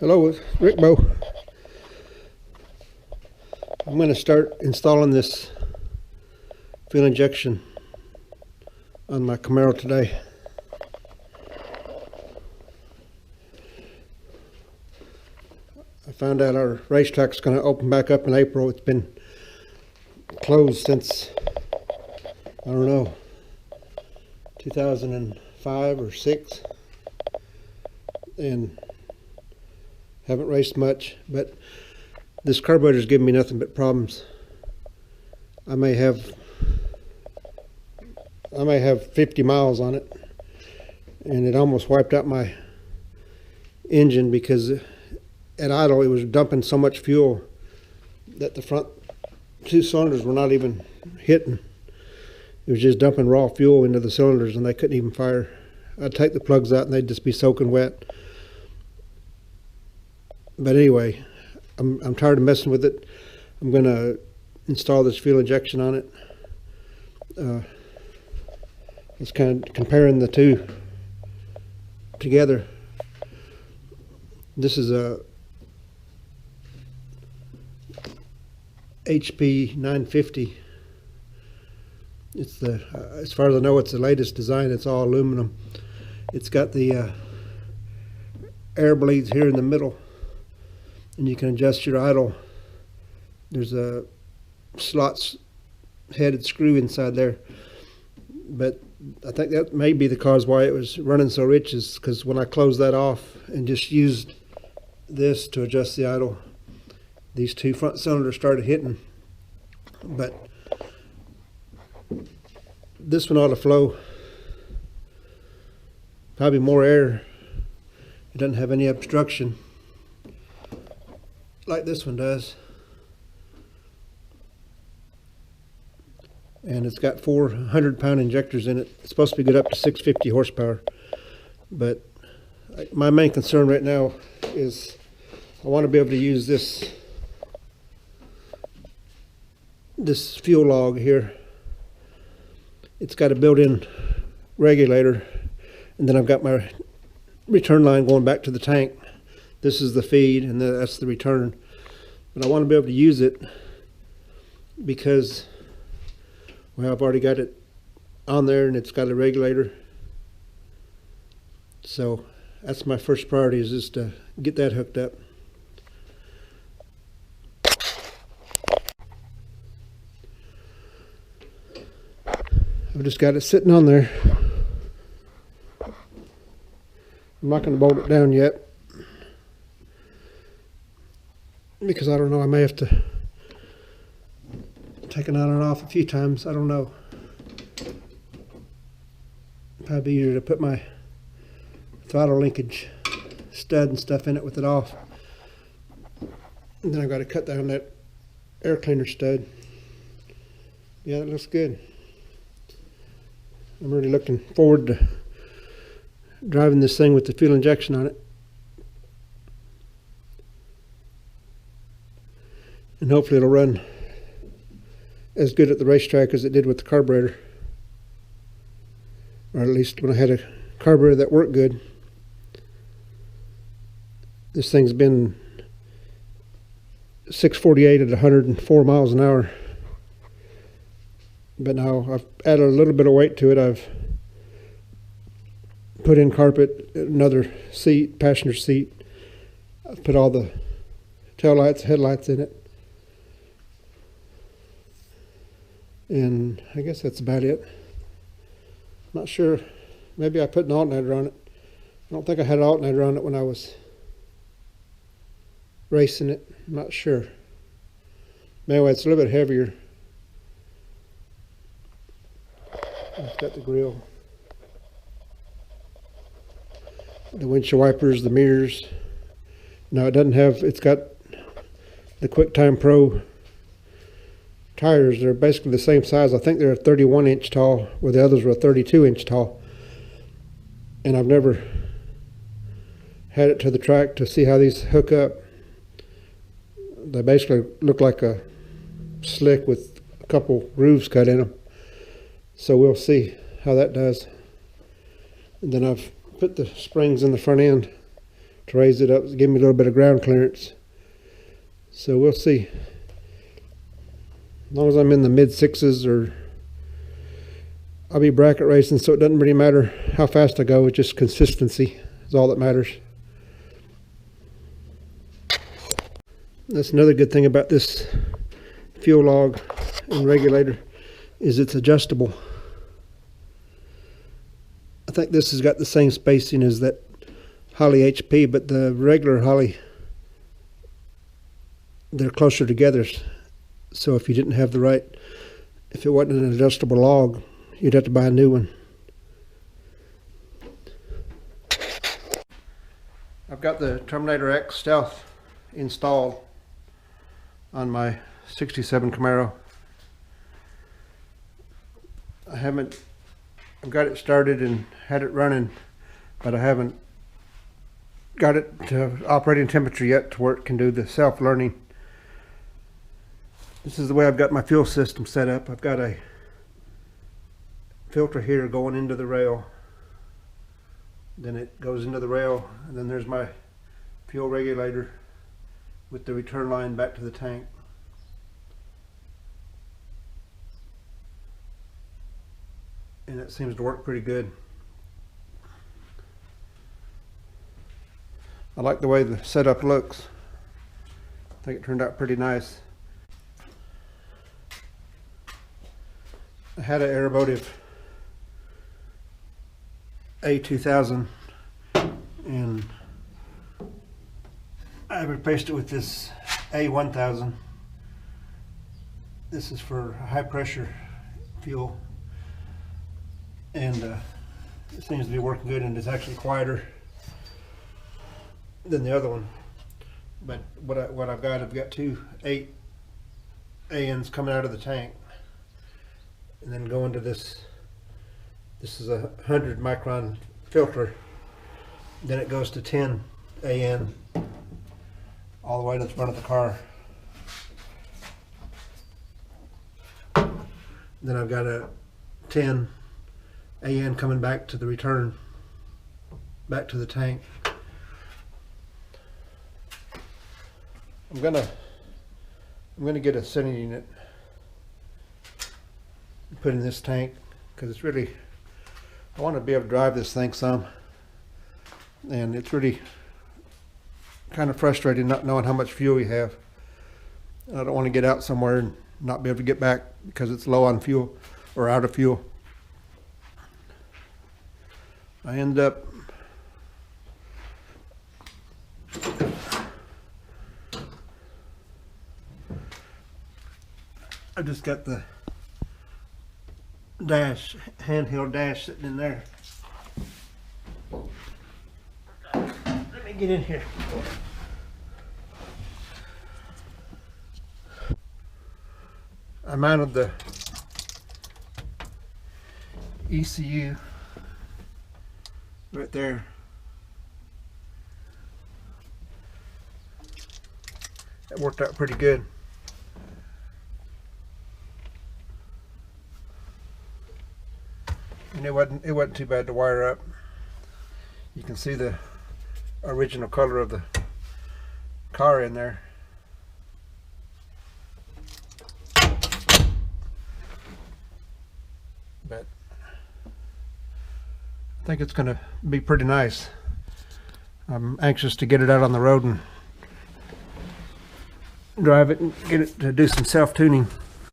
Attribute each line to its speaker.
Speaker 1: Hello, Rick Bo. I'm going to start installing this fuel injection on my Camaro today. I found out our racetrack's going to open back up in April. It's been closed since, I don't know, 2005 or 6, and haven't raced much, but this carburetor's giving me nothing but problems. I may have 50 miles on it, and it almost wiped out my engine because at idle it was dumping so much fuel that the front two cylinders were not even hitting. It was just dumping raw fuel into the cylinders and they couldn't even fire. I'd take the plugs out and they'd just be soaking wet. But anyway, I'm tired of messing with it. I'm going to install this fuel injection on it. It's kind of comparing the two together. This is a HP 950. It's the as far as I know, it's the latest design. It's all aluminum. It's got the air bleeds here in the middle, and you can adjust your idle. There's a headed screw inside there, but I think that may be the cause why it was running so rich, is because when I closed that off and just used this to adjust the idle, these two front cylinders started hitting. But this one ought to flow probably more air. It doesn't have any obstruction like this one does, and it's got 400-pound injectors in it. It's supposed to be good up to 650 horsepower, but my main concern right now is I want to be able to use this fuel log here. It's got a built-in regulator, and then I've got my return line going back to the tank. This is the feed, and that's the return. But I want to be able to use it because, well, I've already got it on there, and it's got a regulator. So that's my first priority, is just to get that hooked up. I've just got it sitting on there. I'm not going to bolt it down yet because I don't know, I may have to take it on and off a few times. I don't know. Probably be easier to put my throttle linkage stud and stuff in it with it off. And then I've got to cut down that air cleaner stud. Yeah, that looks good. I'm really looking forward to driving this thing with the fuel injection on it. And hopefully it'll run as good at the racetrack as it did with the carburetor. Or at least when I had a carburetor that worked good. This thing's been 648 at 104 miles an hour. But now I've added a little bit of weight to it. I've put in carpet, another seat, passenger seat. I've put all the tail lights, headlights in it. And I guess that's about it. I'm not sure. Maybe I put an alternator on it. I don't think I had an alternator on it when I was racing it. I'm not sure. Anyway, it's a little bit heavier. It's got the grill, the windshield wipers, the mirrors. No, it doesn't have, it's got the QuickTime Pro tires. They're basically the same size. I think they're a 31-inch tall, where the others were a 32-inch tall. And I've never had it to the track to see how these hook up. They basically look like a slick with a couple grooves cut in them. So we'll see how that does. And then I've put the springs in the front end to raise it up, give me a little bit of ground clearance. So we'll see. As long as I'm in the mid sixes, or I'll be bracket racing, so it doesn't really matter how fast I go. It's just consistency is all that matters. That's another good thing about this fuel log and regulator, is it's adjustable. I think this has got the same spacing as that Holley HP, but the regular Holley, they're closer together. So if you didn't have the right, if it wasn't an adjustable log, you'd have to buy a new one. I've got the Terminator X Stealth installed on my 67 Camaro. I've got it started and had it running, but I haven't got it to operating temperature yet to where it can do the self-learning. This is the way I've got my fuel system set up. I've got a filter here going into the rail, then it goes into the rail, and then there's my fuel regulator with the return line back to the tank. And it seems to work pretty good. I like the way the setup looks. I think it turned out pretty nice. I had an Aeromotive A2000 and I replaced it with this A1000. This is for high pressure fuel, and it seems to be working good, and it's actually quieter than the other one. But I've got two 8 ANs coming out of the tank, and then go into this. This is a 100 micron filter. Then it goes to 10 AN all the way to the front of the car. Then I've got a 10 AN coming back to the return, back to the tank. I'm gonna get a sending unit and put in this tank, because it's really, I want to be able to drive this thing some, and it's really kind of frustrating not knowing how much fuel you have. I don't want to get out somewhere and not be able to get back because it's low on fuel or out of fuel. I end up I just got the dash, handheld dash sitting in there. Let me get in here. I mounted the ECU right there. That worked out pretty good. And it wasn't too bad to wire up. You can see the original color of the car in there. But I think it's going to be pretty nice. I'm anxious to get it out on the road and drive it and get it to do some self-tuning.